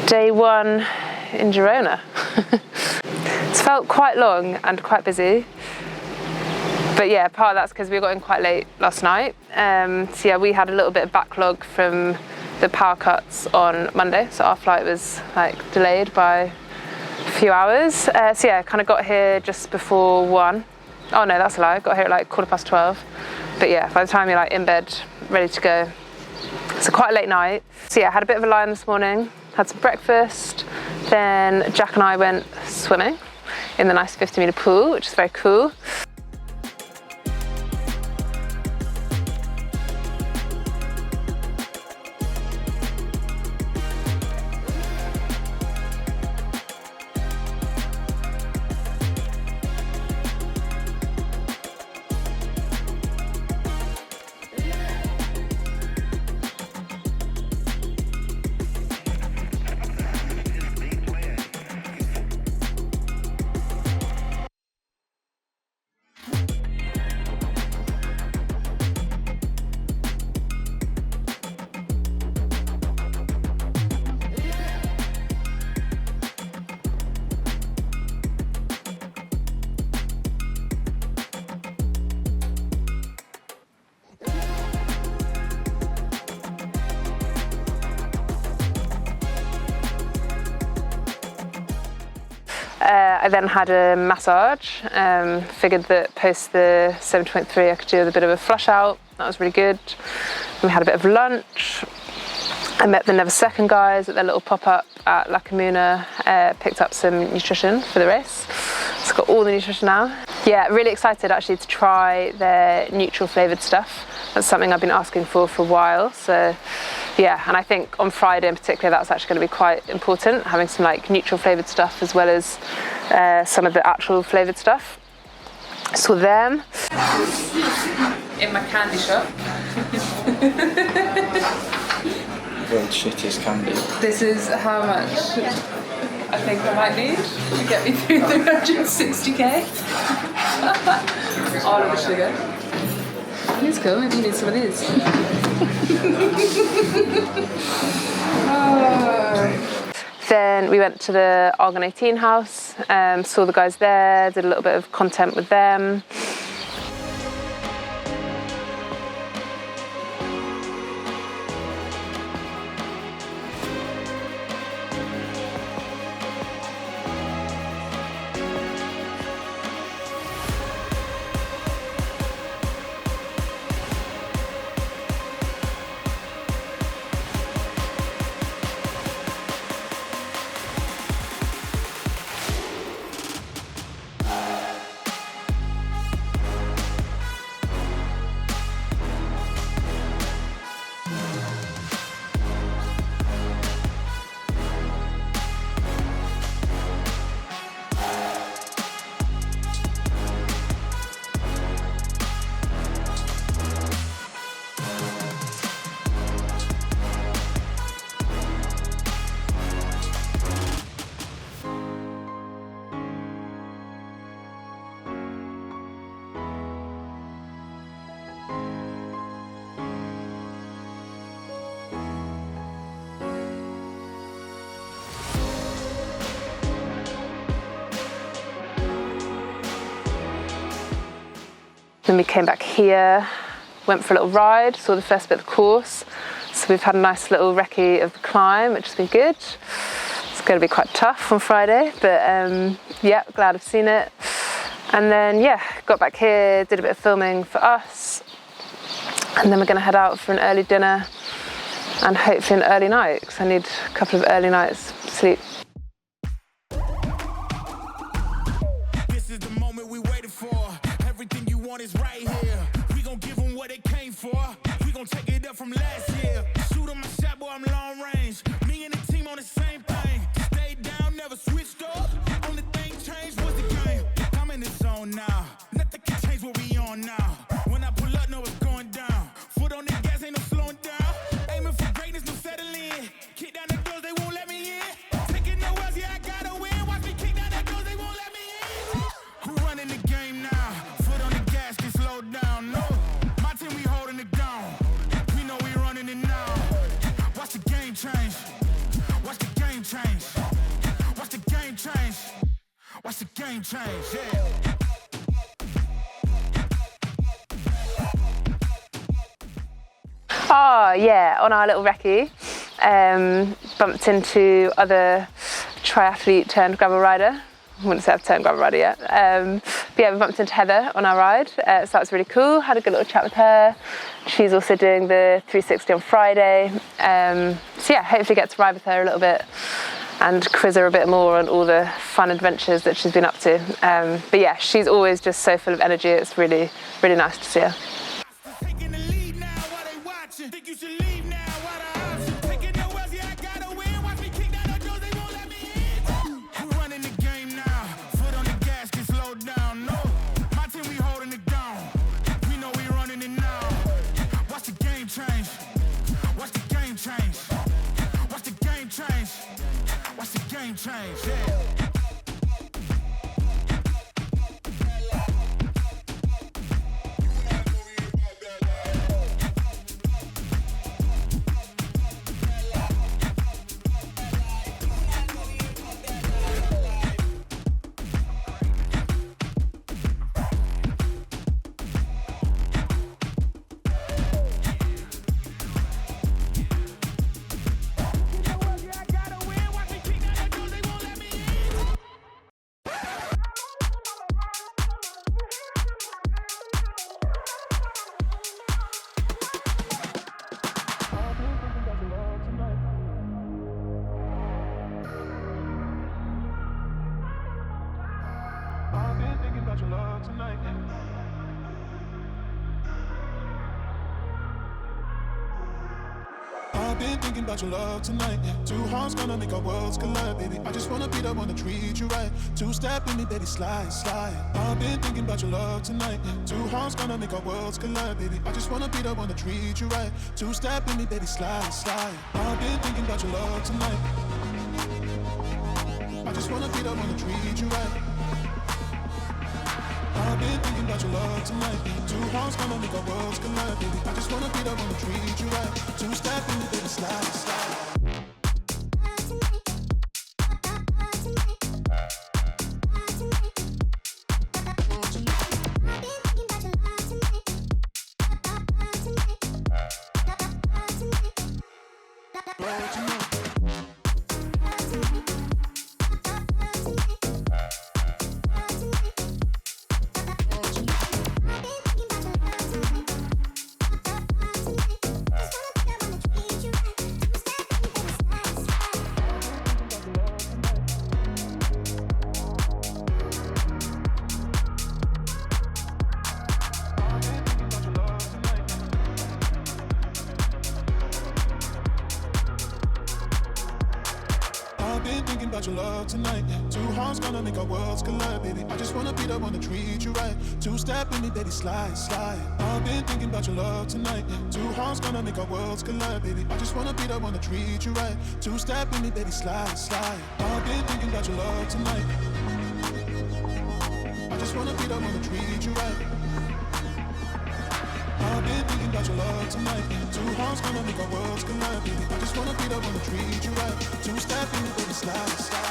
Day one in Girona. It's felt quite long and quite busy. But yeah, part of that's because we got in quite late last night. So yeah, we had a little bit of backlog from the power cuts on Monday. So our flight was like delayed by a few hours. So yeah, kind of got here just before 1. Oh no, that's a lie. Got here at like 12:15. But yeah, by the time you're like in bed, ready to go. So quite a late night. So yeah, had a bit of a lie-in this morning, had some breakfast. Then Jack and I went swimming in the nice 50-metre pool, which is very cool. I then had a massage, figured that post the 7.3 I could do with a bit of a flush out. That was really good. We had a bit of lunch. I met the Never Second guys at their little pop-up at La Comuna, picked up some nutrition for the race. So got all the nutrition now. Yeah, really excited actually to try their neutral flavoured stuff. That's something I've been asking for a while. So yeah, and I think on Friday in particular that's actually going to be quite important, having some like neutral flavoured stuff as well as some of the actual flavoured stuff. Saw them in my candy shop. World's shittiest candy. This is how much I think I might need to get me through the 160k. All of the sugar. It's cool, maybe you need some of these. Then we went to the Argon 18 house, saw the guys there, did a little bit of content with them. Then we came back here, went for a little ride, saw the first bit of the course. So we've had a nice little recce of the climb, which has been good. It's going to be quite tough on Friday, but yeah, glad I've seen it. And then yeah, got back here, did a bit of filming for us. And then we're going to head out for an early dinner and hopefully an early night, because I need a couple of early nights sleep. This is the moment we waited for. Everything you want is right here. We gon' give them what they came for. We gon' take it up from last year. Shoot 'em my shot, boy, I'm long range. Me and the team on the same thing. Stayed down, never switched up. Only thing changed was the game. I'm in the zone now. Nothing can change what we on now. When I pull up, know it's going down. Foot on the gas, ain't no slowing down. Aiming for greatness, no settling in. Kick down the doors, they won't let me in. Taking Watch the game change, yeah. Oh yeah, on our little recce, bumped into other triathlete turned gravel rider. I wouldn't say I've turned gravel rider yet. But yeah, we bumped into Heather on our ride, so that was really cool. Had a good little chat with her. She's also doing the 360 on Friday. So yeah, hopefully get to ride with her a little bit and quiz her a bit more on all the fun adventures that she's been up to. But yeah, she's always just so full of energy. It's really, really nice to see her. Taking the lead now while they watching. Think you should leave now while the option. Taking no L's, yeah, I gotta win. Watch me kick down the doors, they won't let me in. We're running the game now. Foot on the gas, can slow down. No, my team, we holding it down. We know we running it now. Watch the game change. Watch the game change. Watch the game change. Watch the game change, yeah. I've been thinking about your love tonight. Two hearts gonna make our worlds collide, baby. I just wanna be the one to treat you right. Two-step in me, baby, slide, slide. I've been thinking about your love tonight. Two hearts gonna make our worlds collide, baby. I just wanna be the one to treat you right. Two-step in me, baby, slide, slide. I've been thinking about your love tonight. I just wanna be the one to treat you right. I've been thinking about your love tonight. Two hearts gonna make our worlds collide, baby. I just wanna be the one to treat you right. Two-step in me, baby, slide, slide. Your love tonight. Two hearts gonna make our worlds collide, baby. I just wanna be the one to treat you right. Two-step in me, baby, slide, slide. I've been thinking about your love tonight. Two hearts gonna make our worlds collide, baby. I just wanna be the one to treat you right. Two-step in me, baby, slide, slide. I've been thinking about your love tonight. I just wanna be the one to treat you right. I've been thinking about your love tonight. Two hearts gonna make our worlds collide, baby. I just wanna be the one to treat you right. Two-step in me, baby, slide, slide.